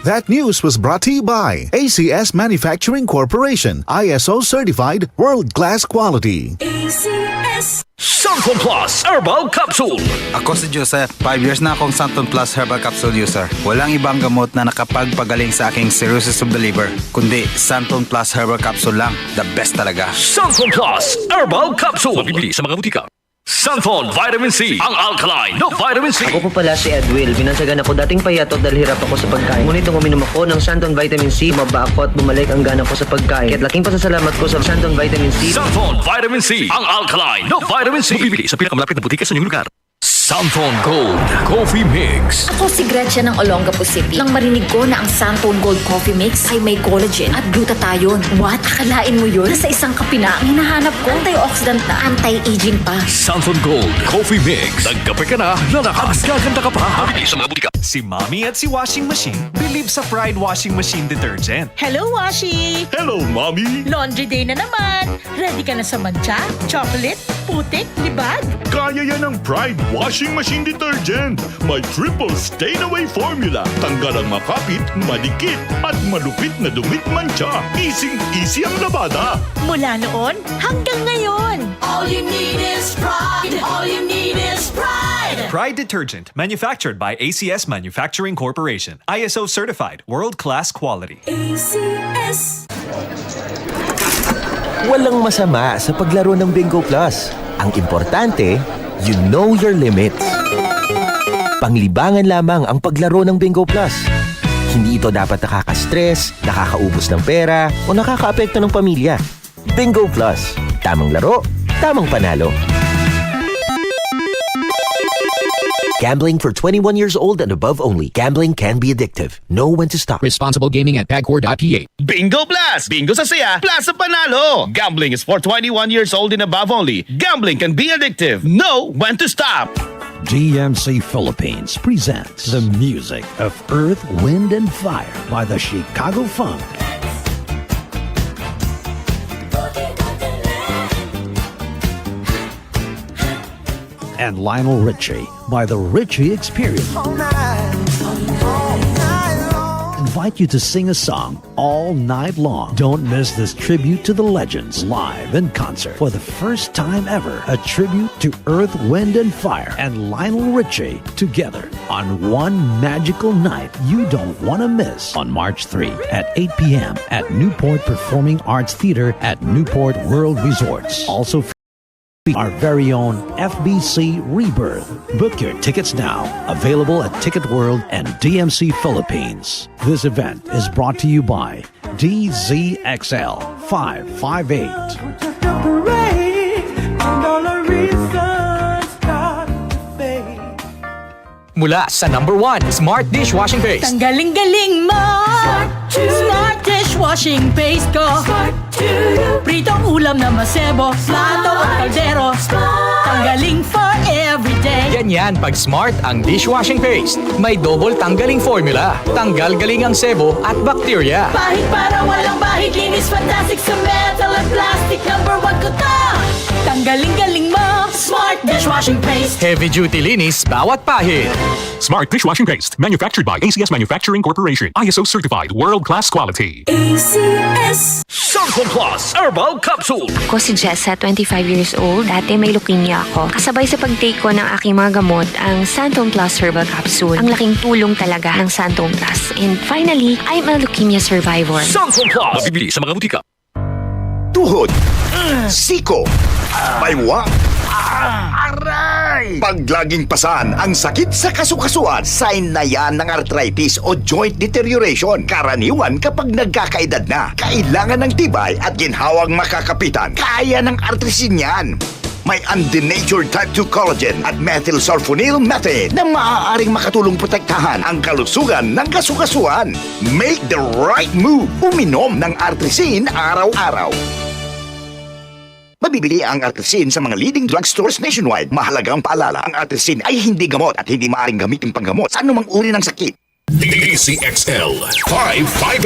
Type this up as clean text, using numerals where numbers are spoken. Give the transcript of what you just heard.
That news was brought to you by ACS Manufacturing Corporation, ISO certified world-class quality. ACS. Santon Plus Herbal Capsule. Ako si Joseph. 5 years na akong Santon Plus Herbal Capsule user. Walang ibang gamot na nakapagpagaling sa aking cirrhosis of the liver, kundi Santon Plus Herbal Capsule lang. The best talaga. Santon Plus Herbal Capsule. Mabibili sa mga butika. Santon Vitamin C, ang alkaline no vitamin C. Ako po pala si Edwil. Binansagan ako dating payatot dahil hirap ako sa pagkain. Ngunit nung uminom ako ng Santon Vitamin C, maba ako at bumalik ang gana ko sa pagkain. Kaya't laking pasasalamat ko sa Santon Vitamin C. Santon Vitamin C, ang alkaline no vitamin C. Mabibili sa pinakamalapit na butika sa inyong lugar. Santon Gold Coffee Mix. Ako si Gretchen ng Olongapo City. Nang marinig ko na ang Santon Gold Coffee Mix ay may collagen at glutathione. What? Akalain mo yun? Sa isang kape na ang hinahanap ko. Antioxidant na, anti-aging pa. Santon Gold Coffee Mix. Nagkape ka na, nakakaganda ka pa. Mabibili sa mga butika. Si Mommy at si Washing Machine believe sa Pride Washing Machine Detergent. Hello, Washi! Hello, Mommy. Laundry day na naman. Ready ka na sa mancha, chocolate, putik, libag? Kaya yan ang Pride Washing Machine Detergent. May triple stain-away formula. Tanggal ang makapit, madikit, at malupit na dumit mancha. Easy ang labada. Mula noon hanggang ngayon. All you need is pride. All you need is pride. Pride Detergent, manufactured by ACS Manufacturing Corporation. ISO certified, world-class quality. ACS. Walang masama sa paglaro ng Bingo Plus. Ang importante, you know your limits. Panglibangan lamang ang paglaro ng Bingo Plus. Hindi ito dapat nakaka-stress, nakakaubos ng pera, o nakakaapekto ng pamilya. Bingo Plus. Tamang laro, tamang panalo. Gambling for 21 years old and above only. Gambling can be addictive. Know when to stop. Responsible gaming at pagcore.ph. Bingo Plus! Bingo sa saya, plus sa panalo! Gambling is for 21 years old and above only. Gambling can be addictive. Know when to stop! DMC Philippines presents the music of Earth, Wind, and Fire by the Chicago Funk. And Lionel Richie by the Richie Experience. Invite you to sing a song all night long. Don't miss this tribute to the legends live in concert. For the first time ever, a tribute to Earth, Wind, and Fire and Lionel Richie together on one magical night you don't want to miss on March 3 at 8 p.m. at Newport Performing Arts Theater at Newport World Resorts. Also our very own FBC Rebirth. Book your tickets now. Available at Ticket World and DMC Philippines. This event is brought to you by DZXL 558. Mula sa #1 Smart Dishwashing Paste. Tanggaling-galing mo! Smart dishwashing paste ko. Pritong ulam na masebo, plato at kaldero. Tanggaling for everyday. Ganyan pag Smart ang dishwashing paste. May double tanggaling formula. Tanggal galing ang sebo at bakterya. Bahid para walang bahid, linis fantastic sa metal at plastic. #1 ko to! Tanggaling-galing mo! Smart dishwashing paste. Heavy duty linis bawat pahid. Smart Dishwashing Paste. Manufactured by ACS Manufacturing Corporation. ISO certified world-class quality. ACS. Santon Plus Herbal Capsule. Ako si Jessa, 25 years old. Dati may leukemia ako. Kasabay sa pag-take ko ng aking mga gamot, ang Santon Plus Herbal Capsule. Ang laking tulong talaga ng Santon Plus. And finally, I'm a leukemia survivor. Santon Plus. Mabibili sa mga butika. Tuhod, siko, baywa, aray! Pag laging pasan ang sakit sa kasukasuan, sign na yan ng arthritis o joint deterioration. Karaniwan kapag nagkakaedad na, kailangan ng tibay at ginhawang makakapitan. Kaya ng artrisin yan. May undenatured type 2 collagen at methylsulfonyl methane na maaaring makatulong protektahan ang kalusugan ng kasukasuan. Make the right move. Uminom ng artrisin araw-araw. Mabibili ang artrisin sa mga leading drugstores nationwide. Mahalagang paalala, ang artrisin ay hindi gamot at hindi maaaring gamitin panggamot sa anumang uri ng sakit. DCXL 558.